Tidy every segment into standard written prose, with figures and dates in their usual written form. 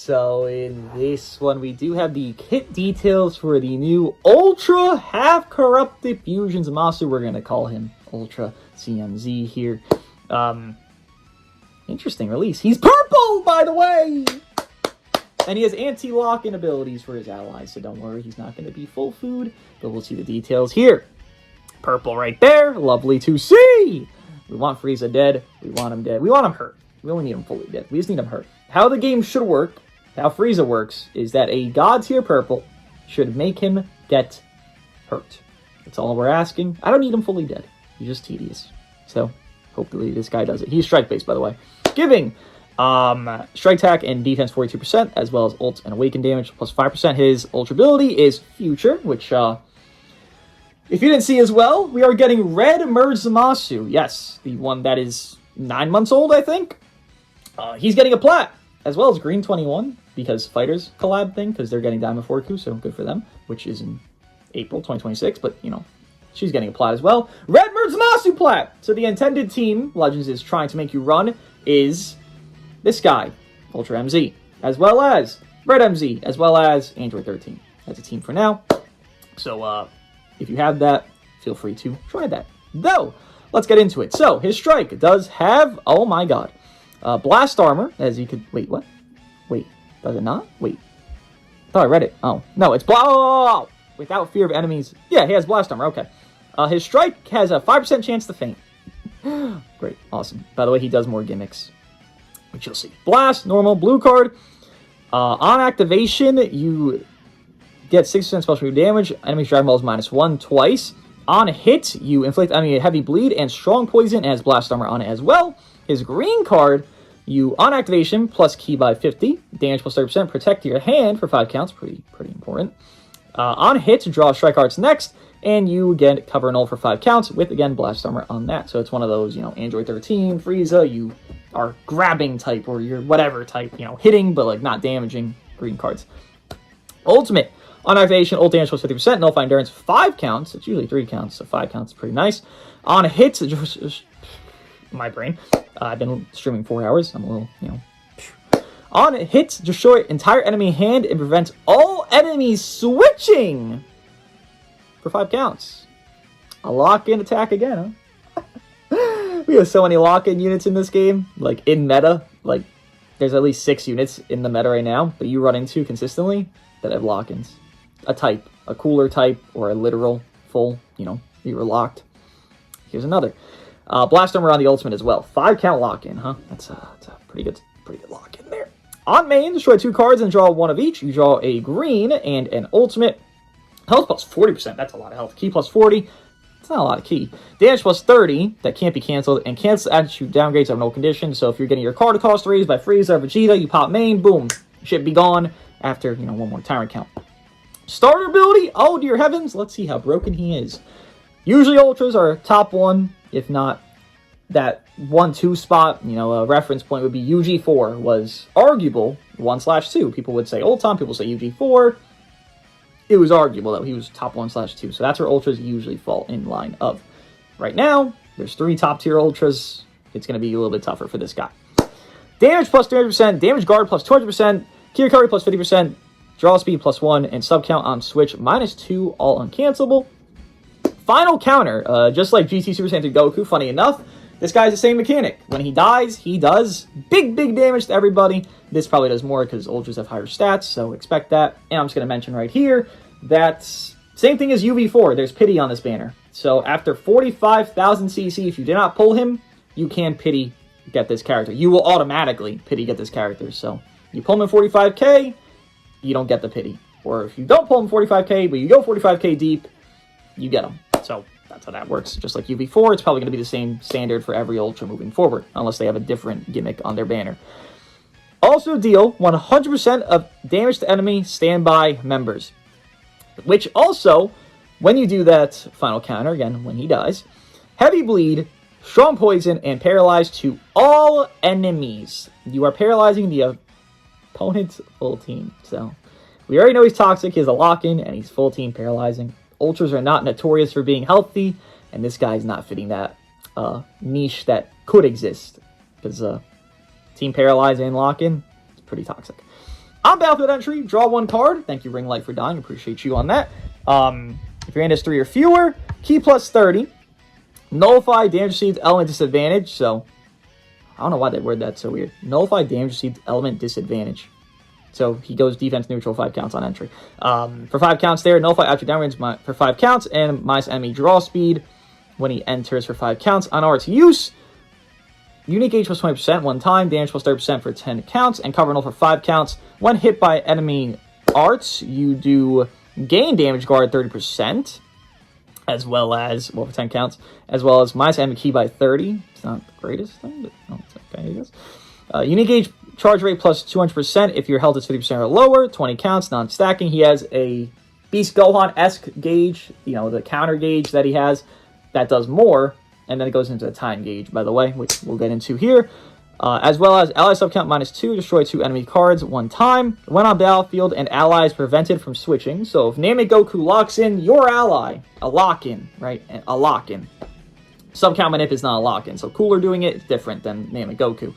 So in this one, we do have the kit details for the new Ultra Half-Corrupted Fusion Zamasu. We're going to call him Ultra CMZ here. Interesting release. He's purple, by the way! And he has anti-lock-in abilities for his allies, so don't worry, he's not going to be full food, but we'll see the details here. Purple right there, lovely to see! We want Frieza dead, we want him dead, we want him hurt. We only need him fully dead, we just need him hurt. How the game should work, how Frieza works, is that a God tier purple should make him get hurt. That's all we're asking. I don't need him fully dead, he's just tedious. So, hopefully this guy does it. He's strike-based, by the way. Giving strike attack and defense 42%, as well as ult and awaken damage plus 5%. His ultra ability is Future, which, if you didn't see as well, we are getting Red Merge Zamasu. Yes, the one that is 9 months old, I think. He's getting a plat, as well as Green 21, because Fighters collab thing, because they're getting Diamond Forku, so good for them, which is in April 2026, but, you know, she's getting a plat as well. Red Merge Zamasu plat! So the intended team Legends is trying to make you run is this guy, Ultra MZ, as well as Red MZ, as well as Android 13. That's a team for now. So, if you have that, feel free to try that. Though, let's get into it. So, his strike does have, oh my god, blast armor, as you could, wait, what? Wait, does it not? Wait, I thought I read it. Oh, no, it's without fear of enemies. Yeah, he has blast armor, okay. His strike has a 5% chance to faint. Great, awesome. By the way, he does more gimmicks, which you'll see. Blast, normal, blue card. On activation, you get 6% special move damage. Enemy's Dragon Ball is -1 twice. On hit, you inflict enemy a heavy bleed and strong poison, and has blast armor on it as well. His green card, you on activation plus key by 50, damage plus 30%, protect your hand for 5 counts, pretty important. On hit, draw strike arts next, and you get cover and ult for 5 counts with, again, blast armor on that. So it's one of those, you know, Android 13, Frieza, you are grabbing type, or you're whatever type, you know, hitting, but, like, not damaging green cards. Ultimate. On activation, ult damage plus 50%, nullify endurance 5 counts. It's usually 3 counts, so 5 counts is pretty nice. On hits, my brain. I've been streaming 4 hours. I'm a little, you know. On hits, destroy entire enemy hand and prevent all enemies switching for 5 counts. A lock-in attack again, huh? We have so many lock-in units in this game. Like, in meta, like, there's at least 6 units in the meta right now that you run into consistently that have lock-ins. A type, a cooler type, or a literal full, you know, you were locked. Here's another. Blast armor on the ultimate as well. 5 count lock-in, huh? That's a pretty good lock-in there. On main, destroy 2 cards and draw 1 of each. You draw a green and an ultimate. Health plus 40%, that's a lot of health. Key plus 40, it's not a lot of key. Damage plus 30, that can't be canceled. And cancel attitude downgrades have no condition. So if you're getting your card cost raised by Frieza or Vegeta, you pop main, boom. Should be gone after, you know, 1 more tyrant count. Starter ability, oh dear heavens, let's see how broken he is. Usually Ultras are top 1, if not that 1-2 spot. You know, a reference point would be UG4 was arguable 1/2. People would say old time, people say UG4. It was arguable that he was top 1/2. So that's where Ultras usually fall in line of. Right now, there's 3 top tier Ultras. It's going to be a little bit tougher for this guy. Damage plus 300%, damage guard plus 200%, key recovery plus 50%, draw speed plus 1, and sub count on switch -2, all uncancelable. Final counter, just like GT Super Saiyan 3 Goku, funny enough, this guy's the same mechanic. When he dies, he does big damage to everybody. This probably does more because Ultras have higher stats, so expect that. And I'm just going to mention right here that same thing as UV4, there's pity on this banner. So after 45,000 CC, if you did not pull him, you can pity get this character. You will automatically pity get this character. So you pull him in 45k, you don't get the pity. Or if you don't pull him 45k, but you go 45k deep, you get him. So that's how that works. Just like UV4, it's probably going to be the same standard for every Ultra moving forward, unless they have a different gimmick on their banner. Also deal 100% of damage to enemy standby members. Which also, when you do that final counter, again, when he dies, heavy bleed, strong poison, and paralyze to all enemies. You are paralyzing the opponent's full team. So, we already know he's toxic, he has a lock-in, and he's full team paralyzing. Ultras are not notorious for being healthy, and this guy's not fitting that niche that could exist. Because team paralyze and lock-in is pretty toxic. On battlefield entry, draw 1 card. Thank you, Ring Light, for dying. Appreciate you on that. If your hand is 3 or fewer, key plus 30. Nullify damage received, element disadvantage. So, I don't know why they word that so weird. Nullify damage received, element disadvantage. So, he goes defense neutral 5 counts on entry. For 5 counts there, nullify after downrange for 5 counts, and minus enemy draw speed when he enters for 5 counts. On art's use, unique gauge plus 20% 1 time, damage plus 30% for 10 counts, and cover null for 5 counts. When hit by enemy arts, you do gain damage guard 30%, as well as, well, for 10 counts, as well as minus enemy key by 30. It's not the greatest thing, but no, it's okay, I guess. Unique gauge charge rate plus 200% if your health is 50% or lower, 20 counts, non-stacking. He has a Beast Gohan-esque gauge, you know, the counter gauge that he has that does more, and then it goes into the time gauge, by the way, which we'll get into here. As well as ally subcount minus 2, destroy 2 enemy cards 1 time. When on battlefield, an ally is prevented from switching. So if Namegoku locks in your ally, a lock-in, right? A lock-in. Subcount manip is not a lock-in, so Cooler doing it is different than Namegoku.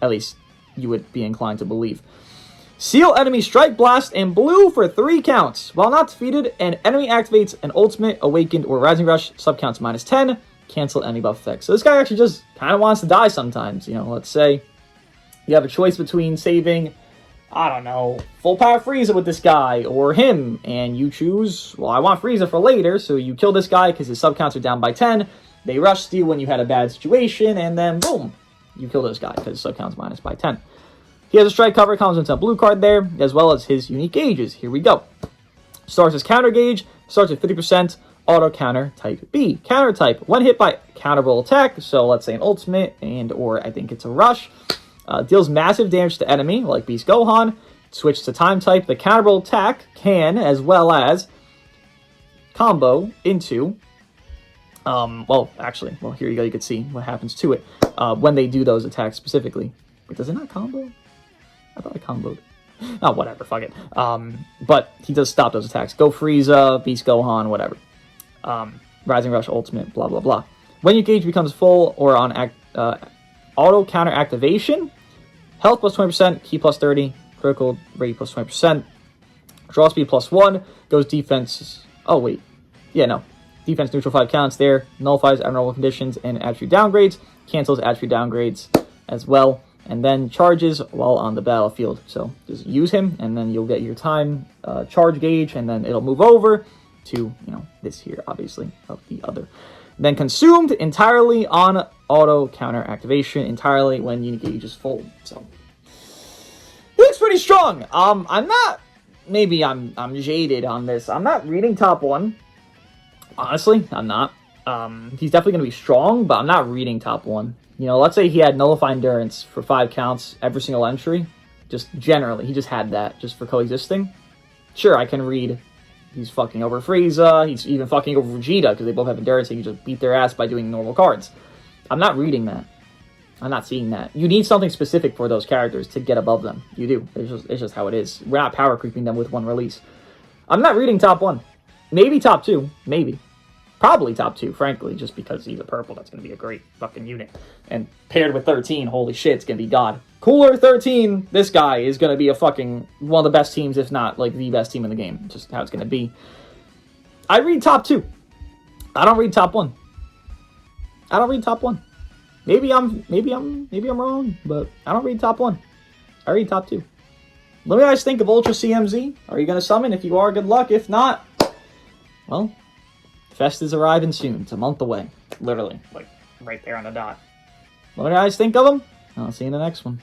At least you would be inclined to believe. Seal enemy Strike Blast and blue for 3 counts. While not defeated, an enemy activates an ultimate, awakened, or rising rush, subcounts minus 10. Cancel any buff effects. So this guy actually just kind of wants to die sometimes. You know, let's say you have a choice between saving, I don't know, full power Frieza with this guy or him, and you choose, well, I want Frieza for later, so you kill this guy because his subcounts are down by 10. They rushed you when you had a bad situation, and then boom, you kill this guy because his subcounts minus by 10. He has a strike cover, comes into a blue card there, as well as his unique gauges. Here we go. Starts as counter gauge, starts at 50%. Auto counter type B. Counter type, when hit by counterable attack, so let's say an ultimate and or I think it's a rush, deals massive damage to enemy like Beast Gohan. Switch to time type. The counterable attack can, as well as combo into, well, here you go, you can see what happens to it when they do those attacks specifically. Wait, does it not combo? I thought it comboed. Oh, whatever, fuck it. But he does stop those attacks. Go Frieza, Beast Gohan, whatever. Rising Rush Ultimate, blah, blah, blah. When your gauge becomes full or on auto counter activation, health plus 20%, key plus 30, critical rate plus 20%, draw speed plus 1, goes defense. Oh, wait. Yeah, no. Defense neutral 5 counts there, nullifies abnormal conditions and attribute downgrades, cancels attribute downgrades as well, and then charges while on the battlefield. So just use him, and then you'll get your time charge gauge, and then it'll move over to, you know, this here, obviously, of the other. Then consumed entirely on auto counter activation, entirely when unit gauge is full. So it looks pretty strong. I'm not, maybe I'm jaded on this. I'm not reading top 1. Honestly, I'm not. He's definitely going to be strong, but I'm not reading top 1. You know, let's say he had Nullify Endurance for 5 counts every single entry. Just generally, he just had that just for coexisting. Sure, I can read he's fucking over Frieza, he's even fucking over Vegeta, because they both have Endurance, and you just beat their ass by doing normal cards. I'm not reading that. I'm not seeing that. You need something specific for those characters to get above them. You do. It's just how it is. We're not power creeping them with 1 release. I'm not reading top 1. Maybe top 2. Maybe. Probably top 2, frankly, just because he's a purple. That's going to be a great fucking unit. And paired with 13, holy shit, it's going to be God. Cooler 13, this guy is going to be a fucking one of the best teams, if not, like, the best team in the game. Just how it's going to be. I read top 2. I don't read top 1. I don't read top 1. Maybe I'm wrong, but I don't read top 1. I read top 2. Let me guys think of Ultra CMZ. Are you going to summon? If you are, good luck. If not, well, Fest is arriving soon. It's a month away. Literally, like, right there on the dot. Let me guys think of them. I'll see you in the next one.